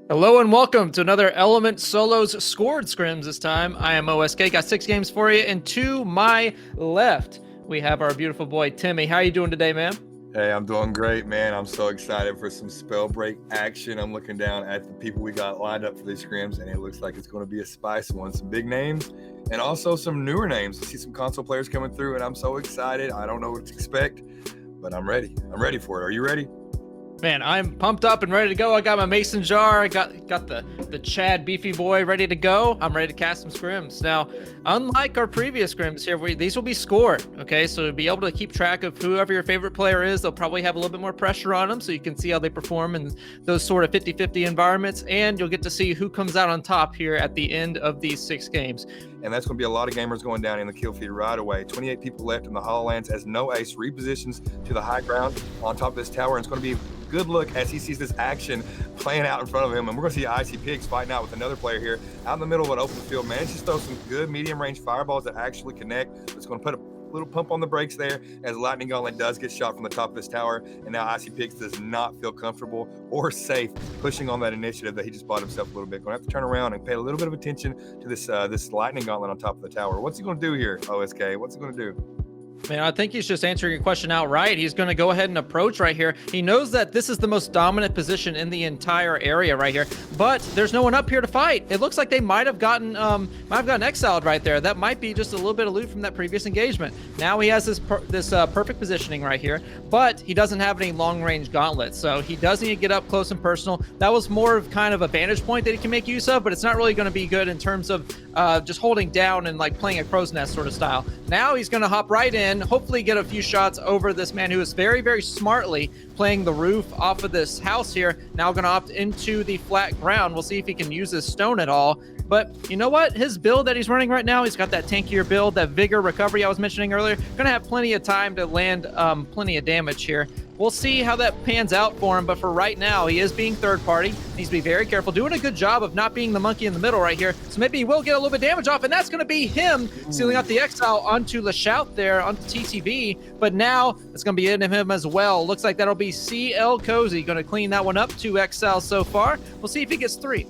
Hello and welcome to another Element Solos Scored Scrims this time. I am OSK, got 6 games for you, and to my left, we have our beautiful boy, Timmy. How are you doing today, man? Hey, I'm doing great, man. I'm so excited for some Spellbreak action. I'm looking down at the people we got lined up for these scrims, and it looks like it's going to be a spicy one. Some big names and also some newer names. I see some console players coming through, and I'm so excited. I don't know what to expect, but I'm ready. I'm ready for it. Are you ready? Man, I'm pumped up and ready to go. I got my mason jar. I got the Chad beefy boy ready to go. I'm ready to cast some scrims. Now, unlike our previous scrims here, these will be scored, okay? So to be able to keep track of whoever your favorite player is, they'll probably have a little bit more pressure on them so you can see how they perform in those sort of 50-50 environments, and you'll get to see who comes out on top here at the end of these 6 games. And that's going to be a lot of gamers going down in the kill feed right away. 28 people left in the Hollow-Lands as No Ace repositions to the high ground on top of this tower, and it's going to be good look as he sees this action playing out in front of him. And we're going to see Icy Pigs fighting out with another player here out in the middle of an open field. Manages to throw some good medium range fireballs that actually connect. It's going to put a little pump on the brakes there as Lightning Gauntlet does get shot from the top of this tower. And now Icy Pigs does not feel comfortable or safe pushing on that initiative that he just bought himself a little bit. Going to have to turn around and pay a little bit of attention to this Lightning Gauntlet on top of the tower. What's he going to do here, OSK? What's he going to do? Man, I think he's just answering your question outright. He's going to go ahead and approach right here. He knows that this is the most dominant position in the entire area right here, but there's no one up here to fight. It looks like they might have gotten exiled right there. That might be just a little bit of loot from that previous engagement. Now he has this perfect positioning right here, but he doesn't have any long-range gauntlets, so he does need to get up close and personal. That was more of kind of a vantage point that he can make use of, but it's not really going to be good in terms of just holding down and like playing a crow's nest sort of style. Now he's going to hop right in, hopefully get a few shots over this man who is very, very smartly playing the roof off of this house here. Now going to opt into the flat ground. We'll see if he can use his stone at all. But you know what? His build that he's running right now, he's got that tankier build, that vigor recovery I was mentioning earlier. Going to have plenty of time to land plenty of damage here. We'll see how that pans out for him, but for right now, he is being third party. Needs to be very careful, doing a good job of not being the monkey in the middle right here. So maybe he will get a little bit of damage off, and that's going to be him sealing out the exile onto LeShout there, onto TTV. But now it's going to be into him as well. Looks like that'll be CL Cozy, going to clean that one up. 2 exiles so far. We'll see if he gets 3.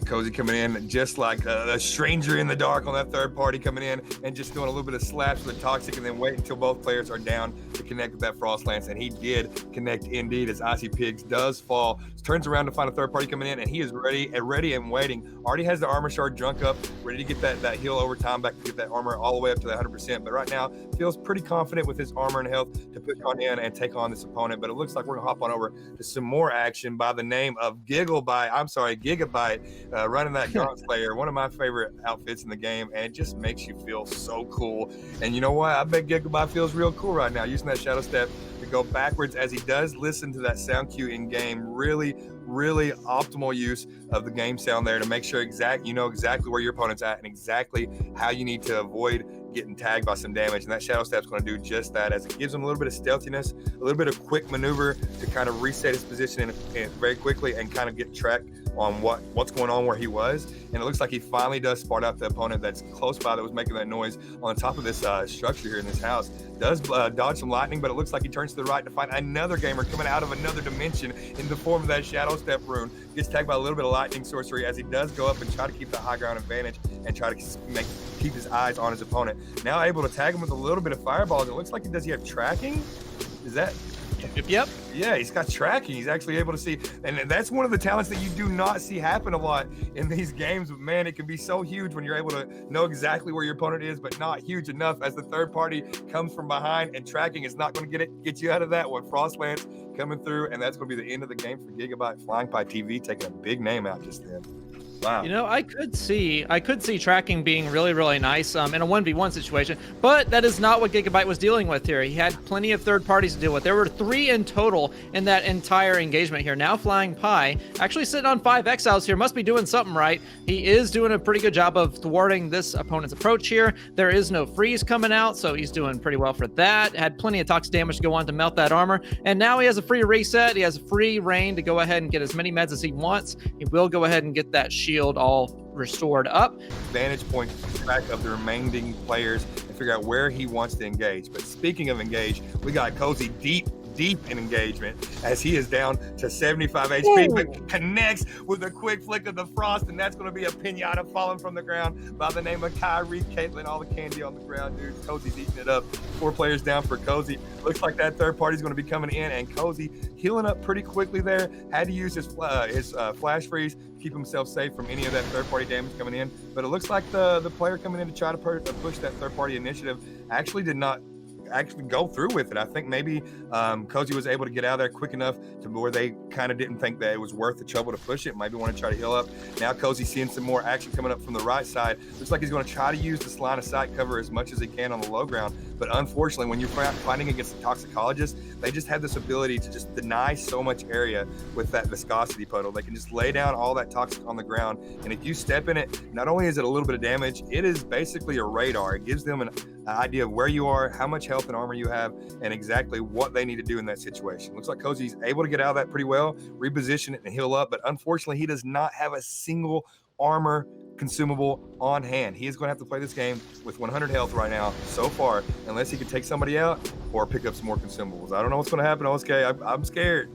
Cozy coming in just like a stranger in the dark on that third party coming in and just doing a little bit of slaps with Toxic and then wait until both players are down to connect with that Frost Lance. And he did connect indeed as Icy Pigs does fall. Turns around to find a third party coming in, and he is ready and waiting. Already has the armor shard drunk up, ready to get that heal over time back to get that armor all the way up to that 100%. But right now feels pretty confident with his armor and health to push on in and take on this opponent. But it looks like we're gonna hop on over to some more action by the name of Gigabyte. Running that Gaunt Slayer, one of my favorite outfits in the game, and it just makes you feel so cool. And you know what? I bet Gigabyte feels real cool right now, using that Shadow Step to go backwards as he does listen to that sound cue in game. Really optimal use of the game sound there to make sure you know exactly where your opponent's at and exactly how you need to avoid getting tagged by some damage. And that Shadow Step's going to do just that, as it gives him a little bit of stealthiness, a little bit of quick maneuver to kind of reset his position in very quickly and kind of get track on what's going on where he was. And it looks like he finally does spot out the opponent that's close by that was making that noise on top of this structure here in this house. Does dodge some lightning, but it looks like he turns to the right to find another gamer coming out of another dimension in the form of that Shadow Step rune. Gets tagged by a little bit of lightning sorcery as he does go up and try to keep the high ground advantage and try to keep his eyes on his opponent. Now able to tag him with a little bit of fireballs. It looks like he have tracking. Is that? Yep. Yeah, he's got tracking. He's actually able to see, and that's one of the talents that you do not see happen a lot in these games. But man, it can be so huge when you're able to know exactly where your opponent is, but not huge enough as the third party comes from behind, and tracking is not going to get you out of that one. Frost Lance coming through, and that's going to be the end of the game for Gigabyte. Flying Pie TV taking a big name out just then. Wow. You know, I could see tracking being really, really nice in a 1v1 situation, but that is not what Gigabyte was dealing with here. He had plenty of third parties to deal with. There were 3 in total in that entire engagement here. Now Flying Pie actually sitting on 5 exiles here, must be doing something right. He is doing a pretty good job of thwarting this opponent's approach here. There is no freeze coming out, so he's doing pretty well for that. Had plenty of toxic damage to go on to melt that armor, and now he has a free reset. He has free reign to go ahead and get as many meds as he wants. He will go ahead and get that shield all restored up. Vantage point track of the remaining players and figure out where he wants to engage. But speaking of engage, we got Cozy deep deep in engagement as he is down to 75 HP, but connects with a quick flick of the frost, and that's going to be a pinata falling from the ground by the name of Kyrie. Caitlin, all the candy on the ground, dude. Cozy's eating it up. 4 players down for Cozy. Looks like that third party is going to be coming in, and Cozy healing up pretty quickly there. Had to use his flash freeze, keep himself safe from any of that third party damage coming in. But it looks like the player coming in to try to push that third party initiative actually did not go through with it. I think maybe Cozy was able to get out of there quick enough to where they kind of didn't think that it was worth the trouble to push it. Maybe want to try to heal up. Now Cozy's seeing some more action coming up from the right side. Looks like he's going to try to use this line of sight cover as much as he can on the low ground. But unfortunately, when you're fighting against the toxicologists, they just have this ability to just deny so much area with that viscosity puddle. They can just lay down all that toxic on the ground. And if you step in it, not only is it a little bit of damage, it is basically a radar. It gives them an idea of where you are, how much health and armor you have, and exactly what they need to do in that situation. Looks like Cozy's able to get out of that pretty well, reposition it and heal up, but unfortunately he does not have a single armor consumable on hand. He is going to have to play this game with 100 health right now so far, unless he can take somebody out or pick up some more consumables. I don't know what's going to happen, OSK. I'm scared.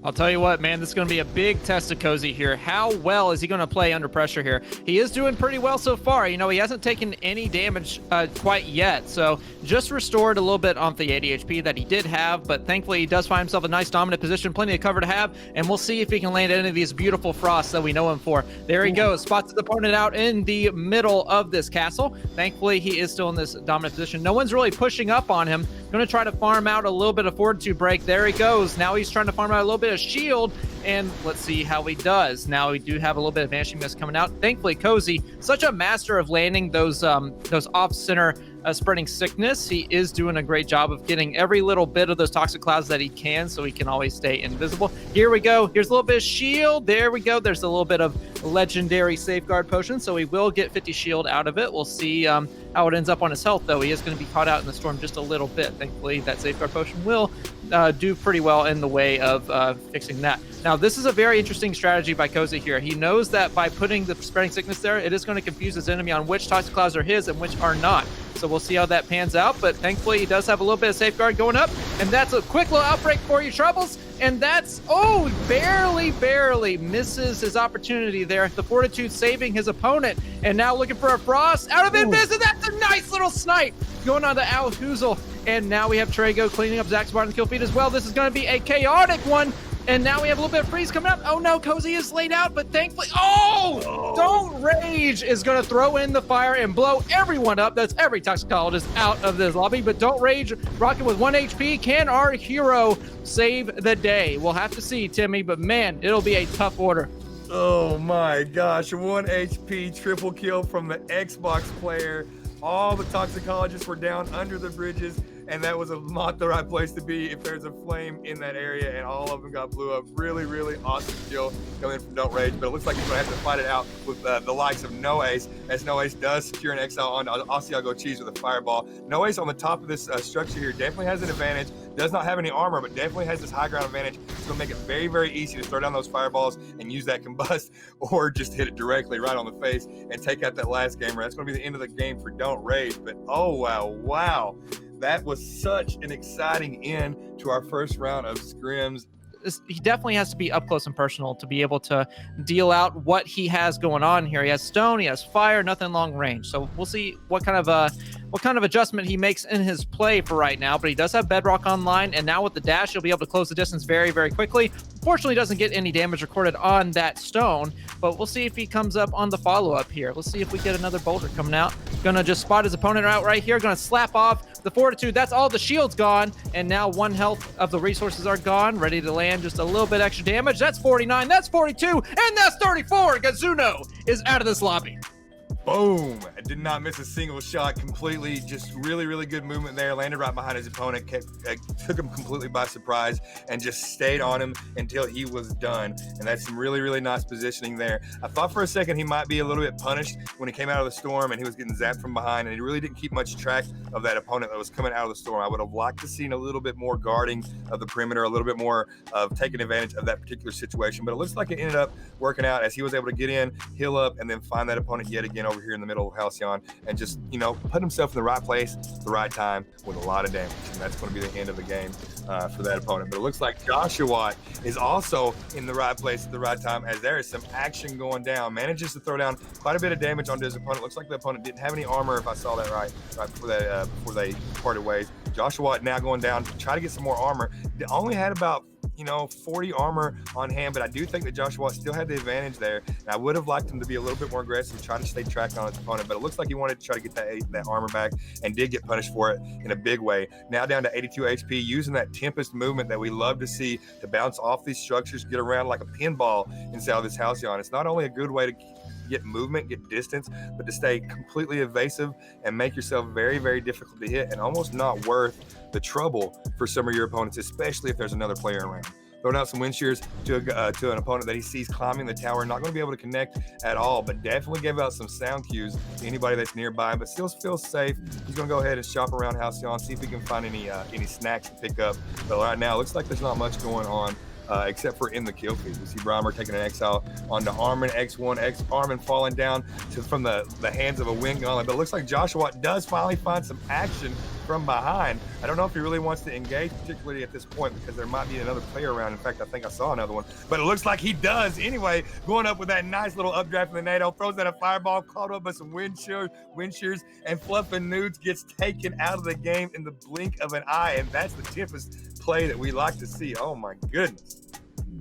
I'll tell you what, man, this is going to be a big test of Cozy here. How well is he going to play under pressure here? He is doing pretty well so far. You know, he hasn't taken any damage quite yet, so just restored a little bit on the 80 HP that he did have, but thankfully he does find himself a nice dominant position, plenty of cover to have, and we'll see if he can land any of these beautiful frosts that we know him for. There he goes, spots his opponent out in the middle of this castle. Thankfully, he is still in this dominant position. No one's really pushing up on him. Going to try to farm out a little bit of fortitude break. There he goes. Now he's trying to farm out a little bit of shield, and let's see how he does. Now we do have a little bit of vanishing mist coming out. Thankfully, Cozy, such a master of landing those off-center spreading sickness. He is doing a great job of getting every little bit of those toxic clouds that he can, so he can always stay invisible. Here we go. Here's a little bit of shield. There we go. There's a little bit of legendary safeguard potion, so he will get 50 shield out of it. We'll see how it ends up on his health, though. He is going to be caught out in the storm just a little bit. Thankfully, that safeguard potion will do pretty well in the way of fixing that. Now, this is a very interesting strategy by Cozy here. He knows that by putting the spreading sickness there, it is going to confuse his enemy on which toxic clouds are his and which are not. So we'll see how that pans out, but thankfully he does have a little bit of safeguard going up, and that's a quick little outbreak for you, Troubles, and that's, barely misses his opportunity there. The fortitude saving his opponent, and now looking for a frost out of invis, and that's a nice little snipe going on to Al Huzel, and now we have Trago cleaning up Zach's bottom kill feed as well. This is going to be a chaotic one. And now we have a little bit of freeze coming up. Oh no, Cozy is laid out, but thankfully, Don't Rage is going to throw in the fire and blow everyone up. That's every toxicologist out of this lobby, but Don't Rage rocking with 1 HP. Can our hero save the day? We'll have to see, Timmy, but man, it'll be a tough order. Oh my gosh, 1 HP triple kill from the Xbox player. All the toxicologists were down under the bridges, and that was not the right place to be if there's a flame in that area, and all of them got blew up. Really, really awesome skill coming from Don't Rage, but it looks like he's going to have to fight it out with the likes of No Ace, as No Ace does secure an exile on Asiago Cheese with a fireball. No Ace on the top of this structure here definitely has an advantage. Does not have any armor, but definitely has this high ground advantage. It's going to make it very, very easy to throw down those fireballs and use that combust, or just hit it directly right on the face and take out that last gamer. That's going to be the end of the game for Don't Rage, but oh wow. That was such an exciting end to our first round of scrims. He definitely has to be up close and personal to be able to deal out what he has going on here. He has stone, he has fire, nothing long range. So we'll see what kind of adjustment he makes in his play for right now. But he does have Bedrock online, and now with the dash, he'll be able to close the distance very, very quickly. Fortunately, doesn't get any damage recorded on that stone, but we'll see if he comes up on the follow-up here. Let's see if we get another boulder coming out. Gonna just spot his opponent out right here. Gonna slap off the fortitude. That's all the shield's gone, and now 1 health of the resources are gone. Ready to land just a little bit extra damage. That's 49, that's 42, and that's 34. Gazuno is out of this lobby. Boom! I did not miss a single shot completely. Just really, really good movement there. Landed right behind his opponent, took him completely by surprise, and just stayed on him until he was done. And that's some really, really nice positioning there. I thought for a second he might be a little bit punished when he came out of the storm and he was getting zapped from behind, and he really didn't keep much track of that opponent that was coming out of the storm. I would have liked to seen a little bit more guarding of the perimeter, a little bit more of taking advantage of that particular situation. But it looks like it ended up working out as he was able to get in, heal up, and then find that opponent yet again over here in the middle of Halcyon and just, you know, put himself in the right place at the right time with a lot of damage. And that's going to be the end of the game for that opponent. But it looks like Joshua is also in the right place at the right time, as there is some action going down. Manages to throw down quite a bit of damage onto his opponent. Looks like the opponent didn't have any armor, if I saw that right before they parted ways. Joshua now going down to try to get some more armor. They only had about, you know, 40 armor on hand, but I do think that Joshua still had the advantage there. And I would have liked him to be a little bit more aggressive, try to stay tracked on his opponent, but it looks like he wanted to try to get that armor back and did get punished for it in a big way. Now down to 82 HP, using that Tempest movement that we love to see to bounce off these structures, get around like a pinball inside of this Halcyon. It's not only a good way to get movement, get distance, but to stay completely evasive and make yourself very, very difficult to hit and almost not worth the trouble for some of your opponents, especially if there's another player around. Throwing out some wind shears to an opponent that he sees climbing the tower, not going to be able to connect at all, but definitely give out some sound cues to anybody that's nearby, but still feels safe. He's going to go ahead and shop around Halcyon, see if he can find any snacks to pick up. But right now, it looks like there's not much going on. Except for in the kill feed. We see Brymer taking an exile onto Armin, X1, Armin falling down from the hands of a wind gauntlet. But it looks like Joshua does finally find some action from behind. I don't know if he really wants to engage, particularly at this point, because there might be another player around. In fact, I think I saw another one. But it looks like he does anyway, going up with that nice little updraft in the NATO, throws out a fireball, caught up by some wind shears, and Fluffin' Nudes gets taken out of the game in the blink of an eye. And that's the Tempest play that we like to see. Oh my goodness.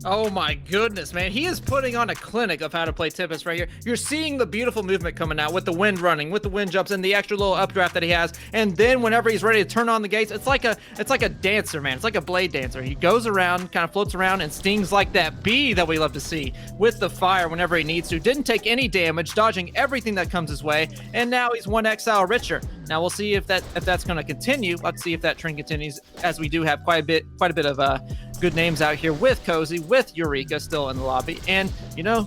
Oh my goodness, man. He is putting on a clinic of how to play Tempest right here. You're seeing the beautiful movement coming out with the wind running, with the wind jumps, and the extra little updraft that he has. And then whenever he's ready to turn on the gates, it's like a dancer, man. It's like a blade dancer. He goes around, kind of floats around, and stings like that bee that we love to see with the fire whenever he needs to. Didn't take any damage, dodging everything that comes his way, and now he's one exile richer. Now we'll see if that's going to continue. Let's see if that trend continues, as we do have quite a bit of good names out here with Cozy, with Eureka still in the lobby. And, you know,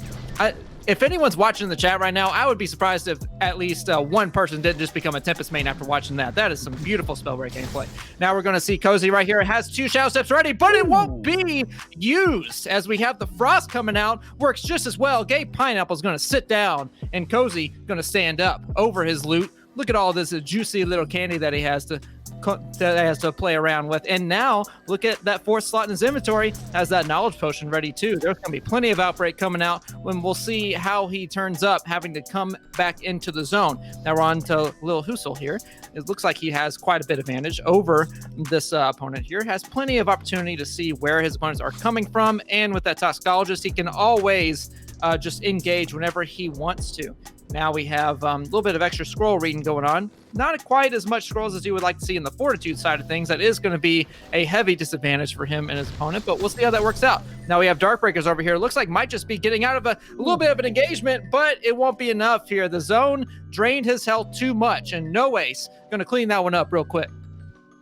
if anyone's watching the chat right now, I would be surprised if at least one person didn't just become a Tempest main after watching that. That is some beautiful Spellbreak gameplay. Now we're going to see Cozy right here. It has 2 Shadow Steps ready, but it won't be used, as we have the Frost coming out. Works just as well. Gay Pineapple's going to sit down, and Cozy going to stand up over his loot. Look at all this juicy little candy that he has to play around with. And now look at that 4th slot in his inventory, has that knowledge potion ready too. There's going to be plenty of Outbreak coming out when we'll see how he turns up, having to come back into the zone. Now we're on to Lil Husel here. It looks like he has quite a bit of advantage over this opponent here. Has plenty of opportunity to see where his opponents are coming from. And with that Toxicologist, he can always just engage whenever he wants to. Now we have a little bit of extra scroll reading going on. Not quite as much scrolls as you would like to see in the Fortitude side of things. That is going to be a heavy disadvantage for him and his opponent, but we'll see how that works out. Now we have Darkbreakers over here. Looks like might just be getting out of a little bit of an engagement, but it won't be enough here. The zone drained his health too much, and No Ace going to clean that one up real quick.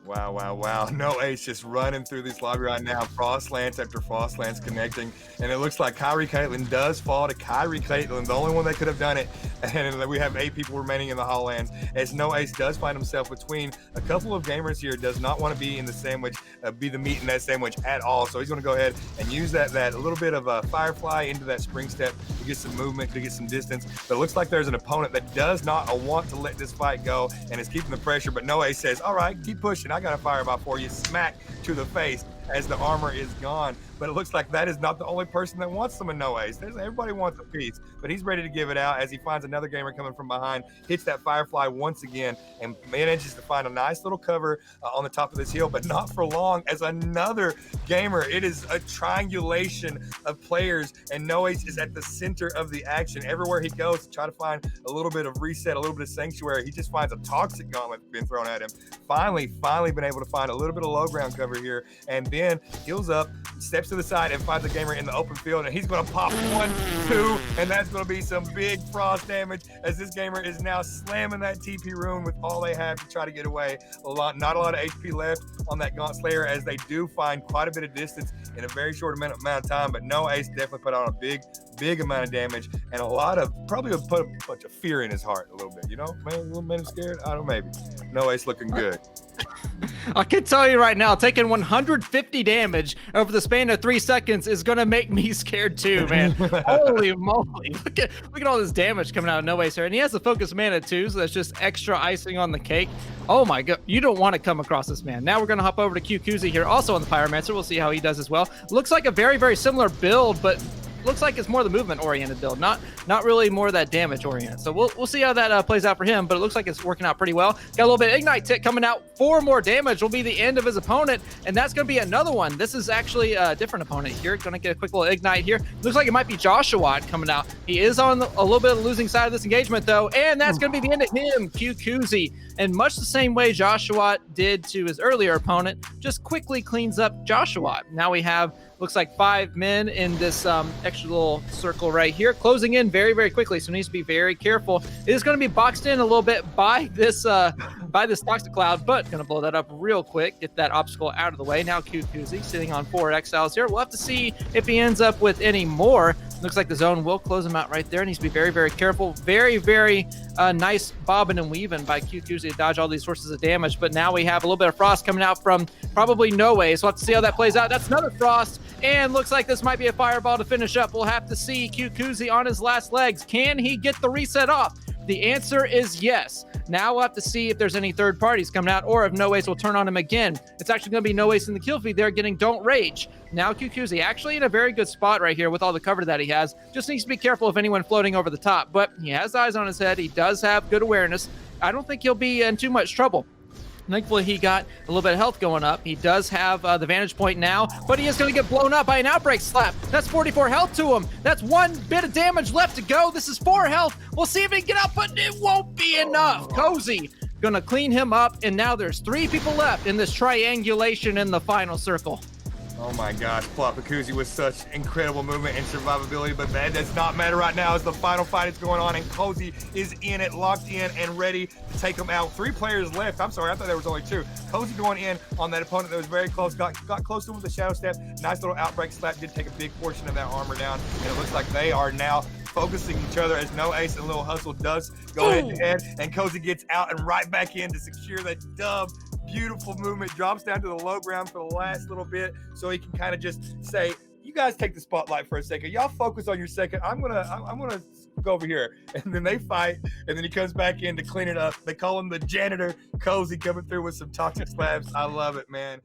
Wow. No Ace just running through this lobby right now. Frost Lance after Frost Lance connecting. And it looks like Kyrie Caitlyn does fall to Kyrie Caitlyn, the only one that could have done it. And we have 8 people remaining in the Hall Lands, as No Ace does find himself between a couple of gamers here, does not want to be in the sandwich, be the meat in that sandwich at all. So he's going to go ahead and use that little bit of a Firefly into that Spring Step to get some movement, to get some distance. But it looks like there's an opponent that does not want to let this fight go and is keeping the pressure. But No Ace says, all right, keep pushing. I got a fireball for you. Smack to the face as the armor is gone. But it looks like that is not the only person that wants some of No Ace. Everybody wants a piece, but he's ready to give it out as he finds another gamer coming from behind, hits that Firefly once again, and manages to find a nice little cover on the top of this hill, but not for long, as another gamer. It is a triangulation of players, and No Ace is at the center of the action. Everywhere he goes to try to find a little bit of reset, a little bit of sanctuary, he just finds a toxic gauntlet being thrown at him. Finally been able to find a little bit of low ground cover here, and then heals up, steps to the side, and finds a gamer in the open field, and he's going to pop 1, 2, and that's going to be some big frost damage, as this gamer is now slamming that TP rune with all they have to try to get away. Not a lot of HP left on that Gaunt Slayer, as they do find quite a bit of distance in a very short amount of time, but No Ace definitely put on a big amount of damage, and probably put a bunch of fear in his heart a little bit, you know? Man, a little bit scared? I don't know, maybe. No Ace looking good. I can tell you right now, taking 150 damage over the span of 3 seconds is gonna make me scared too, man. Holy moly! Look at all this damage coming out of No Way, sir. And he has the focus mana too, so that's just extra icing on the cake. Oh my god, you don't want to come across this man. Now we're gonna hop over to QQZ here, also on the Pyromancer. We'll see how he does as well. Looks like a very, very similar build, but looks like it's more the movement-oriented build, not really more that damage-oriented. So we'll see how that plays out for him, but it looks like it's working out pretty well. Got a little bit of Ignite Tick coming out. 4 more damage will be the end of his opponent, and that's going to be another one. This is actually a different opponent here. Going to get a quick little Ignite here. Looks like it might be Joshua coming out. He is on a little bit of the losing side of this engagement, though, and that's going to be the end of him, QQZ. And much the same way Joshua did to his earlier opponent, just quickly cleans up Joshua. Now we have, looks like 5 men in this extra little circle right here, closing in very, very quickly. So needs to be very careful. It is going to be boxed in a little bit by this toxic cloud, but going to blow that up real quick, get that obstacle out of the way. Now QQZ sitting on 4 exiles here. We'll have to see if he ends up with any more. Looks like the zone will close him out right there. Needs to be very, very careful. Very, very nice bobbing and weaving by QQZ to dodge all these sources of damage. But now we have a little bit of frost coming out from probably No Way. So we'll have to see how that plays out. That's another frost. And looks like this might be a fireball to finish up. We'll have to see QQZ on his last legs. Can he get the reset off? The answer is yes. Now we'll have to see if there's any third parties coming out or if No Ways will turn on him again. It's actually going to be No Ways in the kill feed there getting Don't Rage. Now QQZ actually in a very good spot right here with all the cover that he has. Just needs to be careful of anyone floating over the top. But he has eyes on his head. He does have good awareness. I don't think he'll be in too much trouble. Thankfully, he got a little bit of health going up. He does have the vantage point now, but he is going to get blown up by an outbreak slap. That's 44 health to him. That's 1 bit of damage left to go. This is 4 health. We'll see if he can get out, but it won't be enough. Cozy going to clean him up, and now there's 3 people left in this triangulation in the final circle. Oh my gosh, Plopakoozie with such incredible movement and survivability, but that does not matter right now as the final fight is going on and Cozy is in it, locked in and ready to take him out. 3 players left. I'm sorry, I thought there was only 2. Cozy going in on that opponent that was very close, got close to him with the Shadow Step. Nice little outbreak slap, did take a big portion of that armor down, and it looks like they are now focusing each other as No Ace and Little Hustle does go head to head, and Cozy gets out and right back in to secure that dub. Beautiful movement, drops down to the low ground for the last little bit so he can kind of just say, you guys take the spotlight for a second. Y'all focus on your second. I'm gonna go over here. And then they fight, and then he comes back in to clean it up. They call him the janitor. Cozy coming through with some toxic slabs. I love it, man.